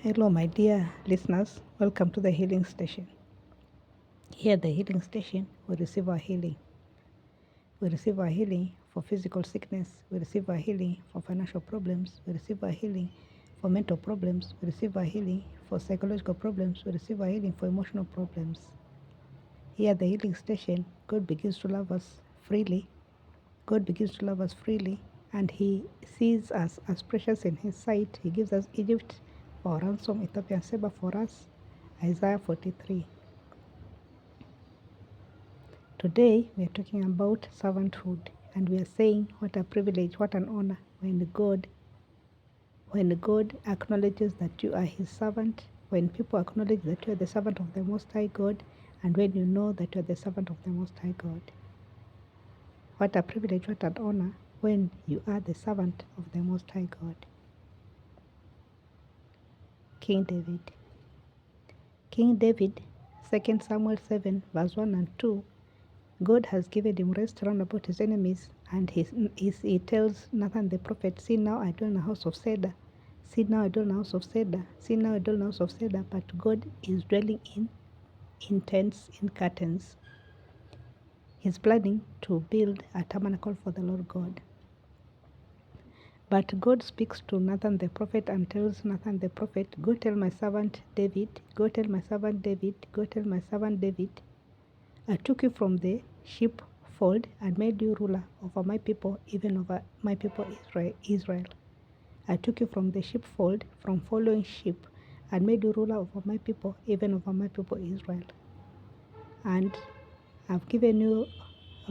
Hello, my dear listeners. Welcome to the Healing Station. Here at the Healing Station, we receive our healing. We receive our healing for physical sickness. We receive our healing for financial problems. We receive our healing for mental problems. We receive our healing for psychological problems. We receive our healing for emotional problems. Here at the Healing Station, God begins to love us freely. God begins to love us freely, and He sees us as precious in His sight. He gives us Egypt for ransom, Ethiopian saber for us. Isaiah 43. Today we are talking about servanthood, and we are saying what a privilege, what an honor when God acknowledges that you are His servant, when people acknowledge that you are the servant of the Most High God, and when you know that you are the servant of the Most High God. What a privilege, what an honor when you are the servant of the Most High God. King David. King David, 2 Samuel 7, verse 1 and 2, God has given him rest round about his enemies, and he tells Nathan the prophet, "See now I dwell in the house of cedar. See now I dwell in the house of cedar. See now I dwell in the house of cedar." But God is dwelling in tents, in curtains. He's planning to build a tabernacle for the Lord God. But God speaks to Nathan the prophet and tells Nathan the prophet, "Go tell my servant David, go tell my servant David, go tell my servant David, I took you from the sheepfold and made you ruler over my people, even over my people Israel. I took you from the sheepfold, from following sheep, and made you ruler over my people, even over my people Israel. And I've given you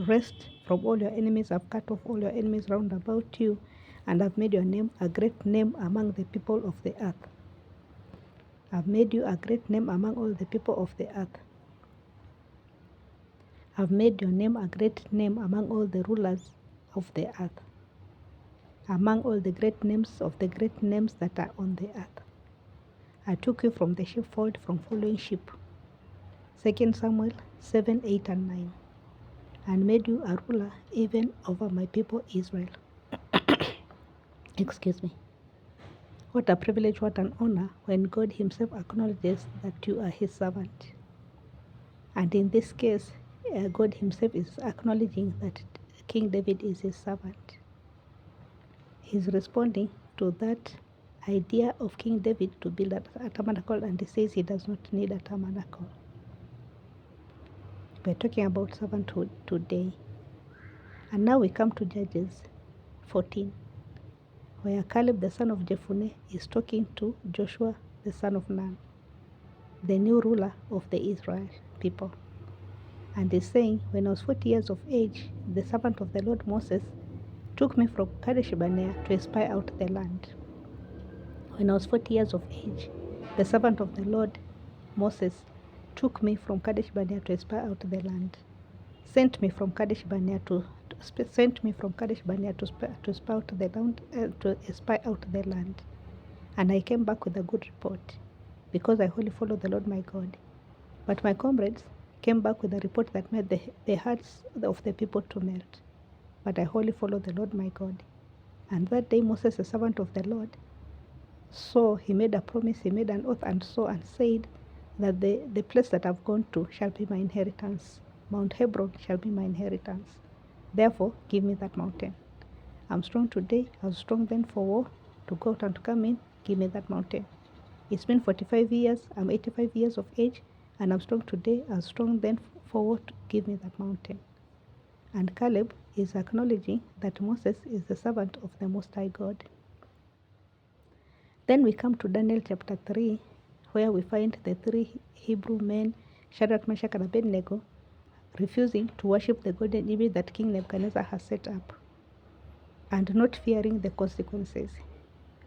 rest from all your enemies. I've cut off all your enemies round about you, and I've made your name a great name among the people of the earth. I've made you a great name among all the people of the earth. I've made your name a great name among all the rulers of the earth, among all the great names of the great names that are on the earth. I took you from the sheepfold, from following sheep." 2 Samuel 7, 8 and 9. "And made you a ruler even over my people Israel." Excuse me. What a privilege, what an honor when God Himself acknowledges that you are His servant. And in this case, God Himself is acknowledging that King David is His servant. He's responding to that idea of King David to build a tabernacle, and he says he does not need a tabernacle. We're talking about servanthood today. And now we come to Judges 14, where Caleb the son of Jephunneh is talking to Joshua the son of Nun, the new ruler of the Israel people. And he's saying, "When I was 40 years of age, the servant of the Lord Moses took me from Kadesh Barnea to spy out the land." When I was 40 years of age, the servant of the Lord Moses took me from Kadesh Barnea to spy out the land. Sent me from Kadesh Barnea to spy out the land, and I came back with a good report, because I wholly followed the Lord my God. But my comrades came back with a report that made the hearts of the people to melt. But I wholly followed the Lord my God. And that day Moses, the servant of the Lord, so he made a promise, he made an oath, and so and said that the place that I've gone to shall be my inheritance. Mount Hebron shall be my inheritance. Therefore, give me that mountain. I'm strong today, I was strong then for war, to go out and to come in, give me that mountain. It's been 45 years, I'm 85 years of age, and I'm strong today, I was strong then for war, to give me that mountain. And Caleb is acknowledging that Moses is the servant of the Most High God. Then we come to Daniel chapter 3, where we find the three Hebrew men, Shadrach, Meshach, and Abednego, refusing to worship the golden image that King Nebuchadnezzar has set up, and not fearing the consequences,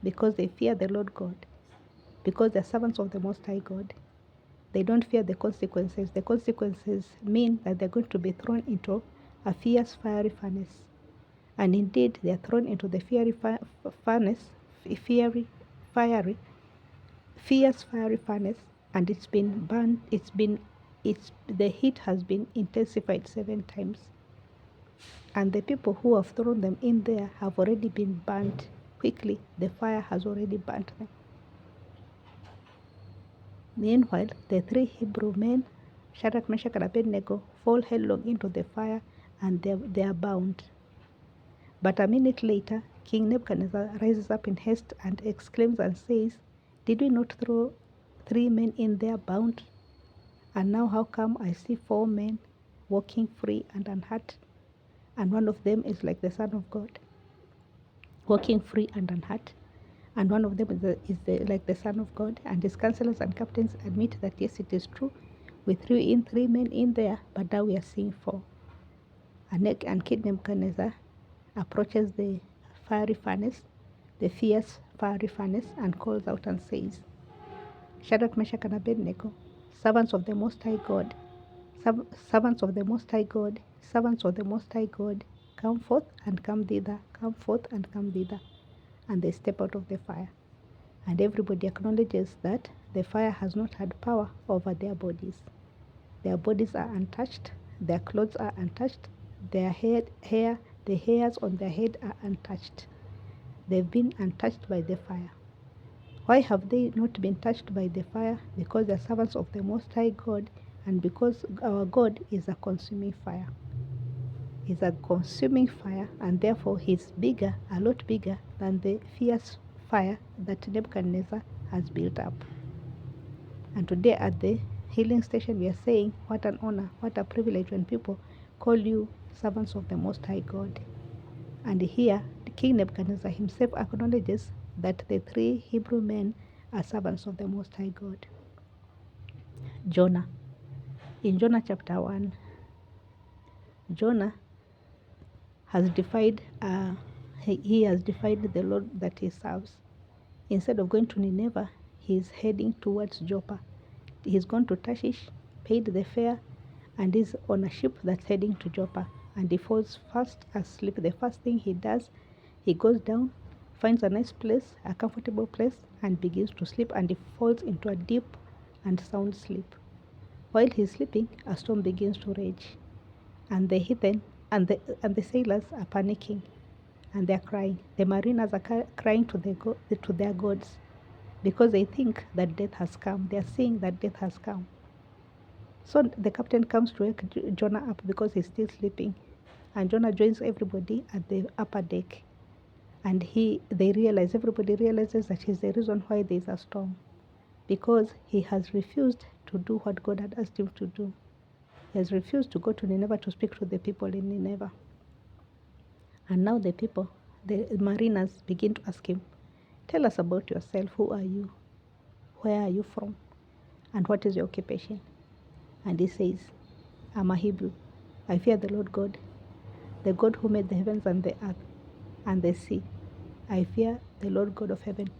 because they fear the Lord God, because they're servants of the Most High God. They don't fear the consequences. The consequences mean that they're going to be thrown into a fierce fiery furnace. And indeed, they are thrown into the fierce fiery furnace, and it's been burned. The heat has been intensified 7 times. And the people who have thrown them in there have already been burnt quickly. The fire has already burnt them. Meanwhile, the three Hebrew men, Shadrach, Meshach, and Abednego, fall headlong into the fire and they are bound. But a minute later, King Nebuchadnezzar rises up in haste and exclaims and says, "Did we not throw 3 men in there bound? And now how come I see 4 men walking free and unhurt? And one of them is like the Son of God, walking free and unhurt. And one of them like the Son of God." And his counselors and captains admit that yes, it is true. We threw in 3 men in there, but now we are seeing 4. And King Nebuchadnezzar approaches the fiery furnace, the fierce fiery furnace, and calls out and says, "Shadrach, Meshach, and Abednego, servants of the Most High God, servants of the Most High God, servants of the Most High God, come forth and come thither, come forth and come thither." And they step out of the fire. And everybody acknowledges that the fire has not had power over their bodies. Their bodies are untouched, their clothes are untouched, their the hairs on their head are untouched. They've been untouched by the fire. Why have they not been touched by the fire? Because they're servants of the Most High God, and because our God is a consuming fire. He's a consuming fire, and therefore he's bigger, a lot bigger than the fierce fire that Nebuchadnezzar has built up. And today at the healing station, we are saying, what an honor, what a privilege when people call you servants of the Most High God. And here, King Nebuchadnezzar himself acknowledges that the 3 Hebrew men are servants of the Most High God. Jonah. In Jonah chapter 1, Jonah has defied he has defied the Lord that he serves. Instead of going to Nineveh, he is heading towards Joppa. He's gone to Tarshish, paid the fare, and is on a ship that's heading to Joppa. And he falls fast asleep. The first thing he does, he goes down, finds a nice place, a comfortable place, and begins to sleep. And he falls into a deep and sound sleep. While he's sleeping, a storm begins to rage, and the heathen and the sailors are panicking, and they're crying. The mariners are crying to their gods, because they think that death has come. They are seeing that death has come. So the captain comes to wake Jonah up because he's still sleeping, and Jonah joins everybody at the upper deck. And everybody realizes that he's the reason why there's a storm, because he has refused to do what God had asked him to do. He has refused to go to Nineveh to speak to the people in Nineveh. And now the mariners begin to ask him, "Tell us about yourself. Who are you? Where are you from? And what is your occupation?" And he says, "I'm a Hebrew. I fear the Lord God, the God who made the heavens and the earth and the sea. I fear the Lord God of heaven,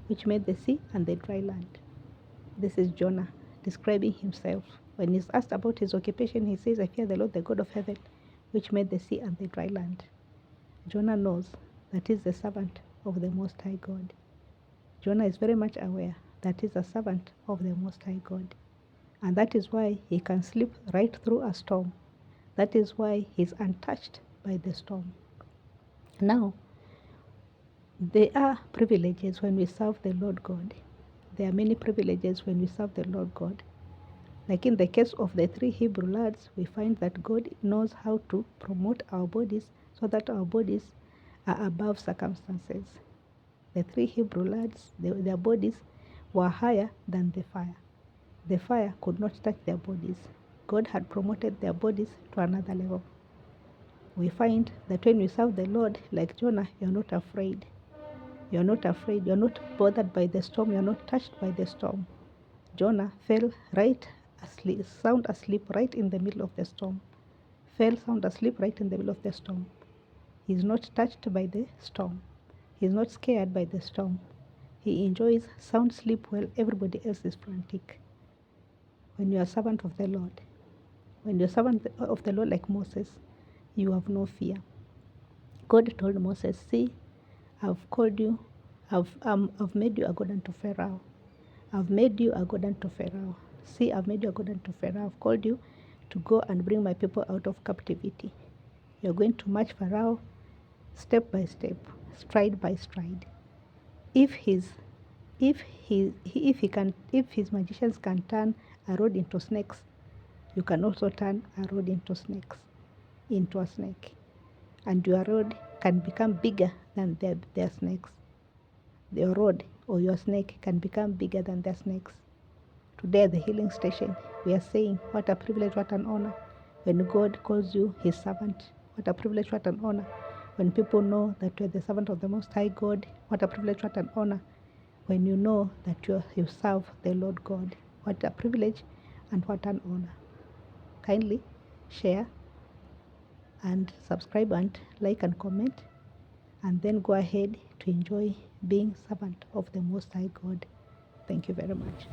which made the sea and the dry land." This is Jonah describing himself. When he's asked about his occupation, he says, "I fear the Lord, the God of heaven, which made the sea and the dry land." Jonah knows that he's the servant of the Most High God. Jonah is very much aware that he's a servant of the Most High God. And that is why he can sleep right through a storm. That is why he's untouched by the storm. Now, there are privileges when we serve the Lord God. There are many privileges when we serve the Lord God. Like in the case of the 3 Hebrew lads, we find that God knows how to promote our bodies so that our bodies are above circumstances. The 3 Hebrew lads, their bodies were higher than the fire. The fire could not touch their bodies. God had promoted their bodies to another level. We find that when we serve the Lord, like Jonah, you're not afraid. You're not afraid. You're not bothered by the storm. You're not touched by the storm. Jonah fell right asleep, sound asleep right in the middle of the storm. Fell sound asleep right in the middle of the storm. He's not touched by the storm. He's not scared by the storm. He enjoys sound sleep while everybody else is frantic. When you are a servant of the Lord, when you're a servant of the Lord like Moses, you have no fear. God told Moses, "See, I've called you, I've made you a god unto Pharaoh. I've made you a god unto Pharaoh. See, I've made you a god unto Pharaoh. I've called you to go and bring my people out of captivity. You're going to march Pharaoh step by step, stride by stride. If he's if his magicians can turn a rod into snakes, you can also turn a rod into a snake. And your rod can become bigger than their snakes. Your rod or your snake can become bigger than their snakes. Today at the healing station, we are saying, what a privilege, what an honor when God calls you his servant. What a privilege, what an honor when people know that you are the servant of the Most High God. What a privilege, what an honor when you know that you serve the Lord God. What a privilege and what an honor. Kindly share and subscribe and like and comment, and then go ahead to enjoy being servant of the Most High God. Thank you very much.